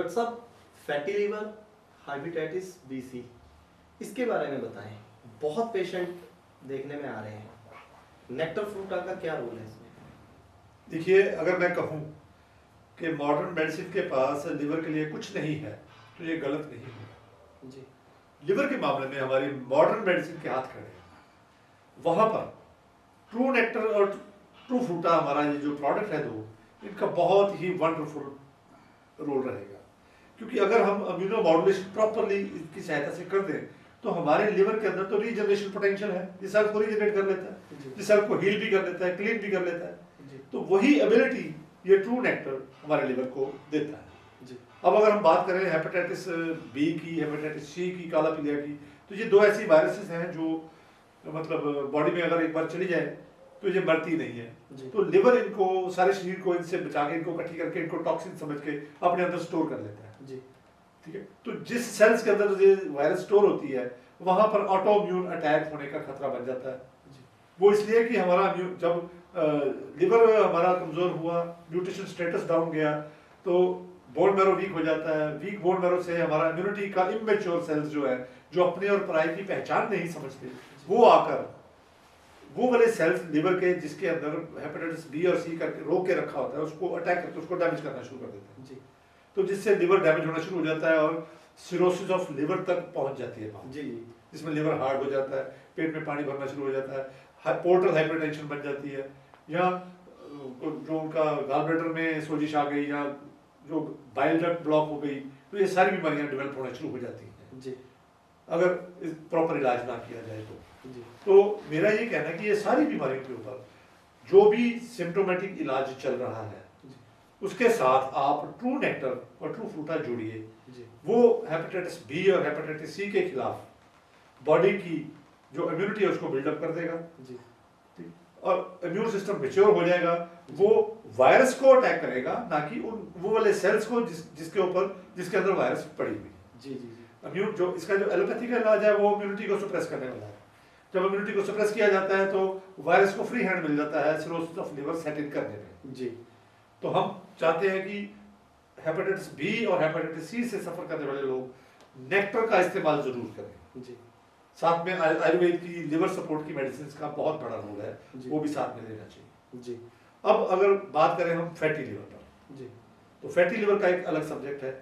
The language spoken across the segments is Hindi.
डॉक्टर साहब, fatty liver, hepatitis B C, इसके बारे में बताएं। बहुत पेशेंट देखने में आ रहे हैं, नेक्टर फ्रूटा का क्या रोल है इसमें? देखिए, अगर मैं कहूँ कि मॉडर्न मेडिसिन के पास लिवर के लिए कुछ नहीं है तो ये गलत नहीं होगा जी। लिवर के मामले में हमारी मॉडर्न मेडिसिन के हाथ खड़े हैं। वहाँ पर ट्रू नेक्टर और ट्रू फ्रूटा, हमारा ये जो प्रोडक्ट है दो, इनका बहुत ही वंडरफुल रोल रहेगा। क्योंकि अगर हम इम्यूनो मॉड्यूलेशन प्रॉपरली इसकी सहायता से कर दें तो हमारे लिवर के अंदर तो रीजनरेशन पोटेंशियल है, ये सेल को रीजनरेट कर लेता है, ये सेल को हील भी कर लेता है, क्लीन भी कर लेता है। तो वही एबिलिटी ये ट्रू नेक्टर हमारे लिवर को देता है। जी। अब अगर हम बात करें हेपेटाइटिस बी की, हेपेटाइटिस सी की, काला पीलिया की, तो ये दो ऐसी वायरसेस हैं जो मतलब बॉडी में अगर एक बार चली जाए तो ये मरती नहीं है। तो लिवर इनको, सारे शरीर को इनसे बचा के, इनको इकट्ठी करके, इनको टॉक्सिन समझ के अपने अंदर स्टोर कर लेता है। जी। ठीक है। तो जिस सेल्स के अंदर ये वायरस स्टोर होती है वहां पर ऑटो इम्यून अटैक होने का खतरा बन जाता है। वो इसलिए कि हमारा जब लिवर हमारा कमजोर हुआ, न्यूट्रिशन स्टेटस डाउन गया, तो बोन मैरो वीक हो जाता है। वीक बोन मैरो से हमारा इम्यूनिटी का इमेच्योर सेल्स जो है, जो अपने और पराई की पहचान नहीं समझते, वो आकर वो वाले सेल्स लिवर के जिसके अंदर हेपेटाइटिस बी और सी करके रोक के रखा होता है, उसको अटैक करके उसको डैमेज करना शुरू कर देते हैं। जी। तो जिससे लिवर डैमेज होना शुरू हो जाता है और सिरोसिस ऑफ लिवर तक पहुंच जाती है बात। जी। जिसमें लिवर हार्ड हो जाता है, पेट में पानी भरना शुरू हो जाता है, पोर्टल हाइपरटेंशन बन जाती है, या जो उनका गॉल ब्लैडर में सोजिश आ गई, या जो बाइल डक्ट ब्लॉक हो गई, तो ये सारी बीमारियां डेवलप होना शुरू हो जाती हैं। जी। अगर प्रॉपर इलाज ना किया जाए तो। जी। तो मेरा ये कहना है कि ये सारी बीमारियों के ऊपर जो भी सिम्टोमेटिक इलाज चल रहा है, उसके साथ आप ट्रू नेक्टर और ट्रू फ्रूटा जोड़िए। वो हेपेटाइटिस बी और हेपेटाइटिस सी के खिलाफ बॉडी की जो इम्यूनिटी है उसको बिल्डअप कर देगा। जी। और इम्यून सिस्टम मैच्योर हो जाएगा, वो वायरस को अटैक करेगा, ना कि वो वाले सेल्स को जिसके ऊपर, जिसके अंदर वायरस पड़ी हुई है। जी। जी। इम्यून जो इसका जो एलोपैथी का इलाज है वो इम्यूनिटी को सप्रेस करने वाला है। जब इम्यूनिटी को सप्रेस किया जाता है तो वायरस को फ्री हैंड मिल जाता है सिरोसिस ऑफ लिवर सेट इन करने में। जी। तो हम चाहते हैं कि हेपेटाइटिस बी और हेपेटाइटिस सी से सफर करने वाले लोग नेक्टर का इस्तेमाल जरूर करें। जी। साथ में आयुर्वेद की लिवर सपोर्ट की मेडिसिन का बहुत बड़ा रोल है, वो भी साथ में लेना चाहिए। जी। अब अगर बात करें हम फैटी लिवर पर, जी, तो फैटी लिवर का एक अलग सब्जेक्ट है।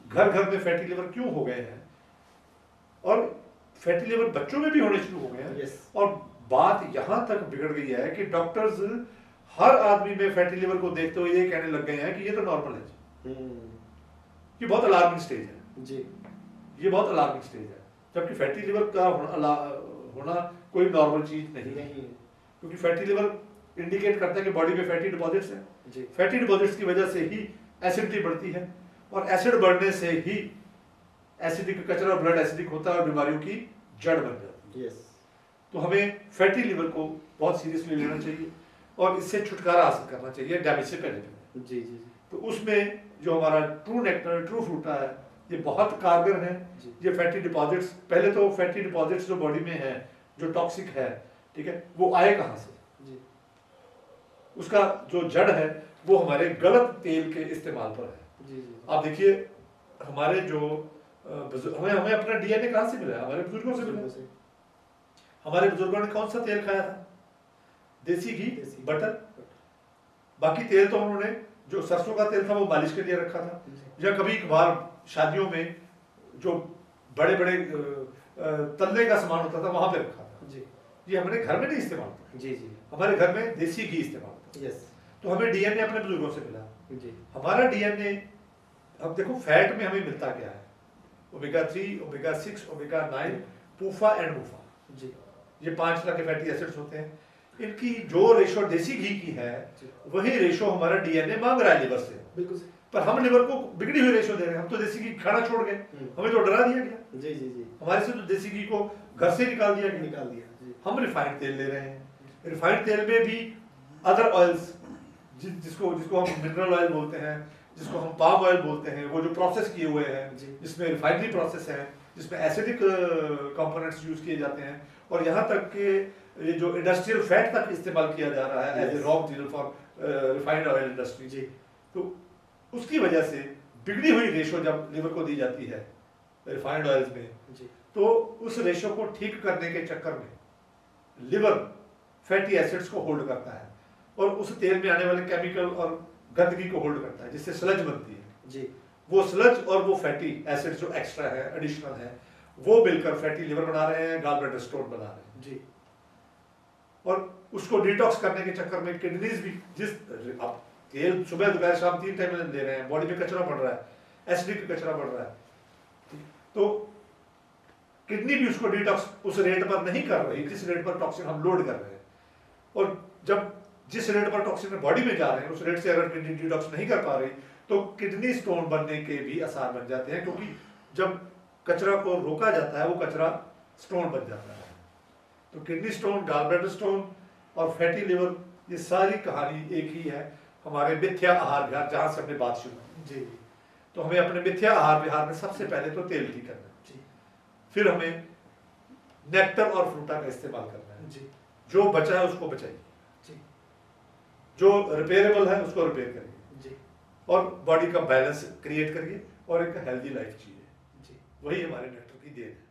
घर घर में फैटी लिवर क्यों हो गए हैं, और फैटी लिवर बच्चों में भी होने शुरू हो गए हैं। और बात यहाँ तक बिगड़ गई है कि डॉक्टर्स हर आदमी में फैटी लिवर को देखते हुए ये कहने लग गए हैं कि ये तो नॉर्मल है। ये बहुत अलार्मिंग स्टेज है जी, ये बहुत अलार्मिंग स्टेज है। जबकि फैटी लिवर का होना कोई नॉर्मल चीज नहीं है, क्योंकि फैटी लिवर इंडिकेट करता है कि बॉडी में फैटी डिपॉजिट्स हैं। फैटी डिपॉजिट्स की वजह से ही एसिडिटी बढ़ती है, और एसिड बढ़ने से ही एसिडिक कचरा और ब्लड एसिडिक होता है और बीमारियों की जड़ बन जाती है। तो हमें फैटी लिवर को बहुत सीरियसली लेना चाहिए और इससे छुटकारा हासिल करना चाहिए डैमेज से पहले। जी जी। तो उसमें जो हमारा ट्रू नेक्टर, ट्रू फ्रूटा है, ये बहुत कारगर है। ये फैटी डिपॉजिट्स, पहले तो फैटी डिपॉजिट्स जो बॉडी में है, जो टॉक्सिक है, ठीक है, वो आए कहाँ से? उसका जो जड़ है वो हमारे गलत तेल के इस्तेमाल पर है। जी जी। आप देखिए, हमारे जो हमें अपना डीएनए कहाँ से मिला है? हमारे बुजुर्गों से मिला है। हमारे बुजुर्गों ने कौन सा तेल खाया था? देसी घी, बटर। बाकी तेल तो उन्होंने, जो सरसों का तेल था वो मालिश के लिए रखा था, या कभी कभार शादियों में जो बड़े बड़े तलने का सामान होता था वहां पे रखा था। जी, ये हमारे घर में नहीं इस्तेमाल होता। जी जी। हमारे घर में देसी घी इस्तेमाल होता। यस। तो हमें डीएनए अपने बुजुर्गों से मिला। जी। हमारा डीएनए, अब देखो फैट में हमें मिलता क्या है? Omega 3, omega 6, omega 9, PUFA and MUFA. जी, ये 5 तरह के फैटी एसिड्स होते हैं। इनकी जो रेशो देसी घी की है, वही रेशो हमारा डीएनए मांग रहा है लिवर से। बिल्कुल। पर हम लिवर को बिगड़ी हुई रेशो दे रहे हैं। हम तो देसी घी खाना छोड़ गए, हमें तो डरा दिया गया। जी जी जी। हमारे से तो देसी घी को घर से निकाल दिया। हम रिफाइंड तेल ले रहे हैं। रिफाइंड तेल में भी अदर ऑयल्स, जिसको हम मिनरल ऑयल बोलते हैं, जिसको हम पाम ऑयल बोलते हैं, वो जो प्रोसेस किए हुए हैं, जिसमें रिफाइनरी प्रोसेस है, जिसमें एसिडिक कंपोनेंट्स यूज किए जाते हैं, और यहाँ तक कि ये जो इंडस्ट्रियल फैट तक इस्तेमाल किया जा रहा है as a raw material for refined oil industry. जी। तो उसकी वजह से बिगड़ी हुई रेशो जब लिवर को दी जाती है रिफाइंड ऑयल्स में, जी तो उस रेशो को ठीक करने के चक्कर में लिवर फैटी एसिड्स को होल्ड करता है और उस तेल में आने वाले केमिकल और गंदगी को होल्ड करता है, जिससे स्लज बनती है जी। वो स्लज और वो फैटी एसिड्स जो एक्स्ट्रा है, एडिशनल है, वो मिलकर फैटी लिवर बना रहे हैं, गॉल ब्लैडर स्टोन बना रहे हैं जी। और उसको डिटॉक्स करने के चक्कर में किडनीज भी, जिस आप तेल सुबह दोपहर शाम 3 टाइम ले रहे हैं, बॉडी में कचरा बढ़ रहा है, एसिडिक कचरा बढ़ रहा है, तो किडनी भी उसको डिटॉक्स उस रेट पर नहीं कर रही जिस रेट पर टॉक्सिन हम लोड कर रहे हैं। और जब जिस रेट पर टॉक्सिन बॉडी में जा रहे हैं उस रेट से अगर किडनी डिटॉक्स नहीं कर पा रही तो किडनी स्टोन बनने के भी आसार बन जाते हैं, क्योंकि जब कचरा को रोका जाता है वो कचरा स्टोन बन जाता है। तो kidney stone, gall bladder stone और फैटी लिवर, ये सारी कहानी एक ही है हमारे मिथ्या आहार विहार, जहां से हमने बात शुरू की। जी। तो हमें अपने मिथ्या आहार विहार में सबसे पहले तो तेल ठीक करना है जी। फिर हमें नेक्टर और फ्रूटा का इस्तेमाल करना है। जी। जो बचा है उसको बचाइए, जी। जो रिपेयरेबल है उसको रिपेयर करिए जी। और बॉडी का बैलेंस क्रिएट करिए और एक हेल्दी लाइफ जिए। जी। वही हमारे नेक्टर की देन है।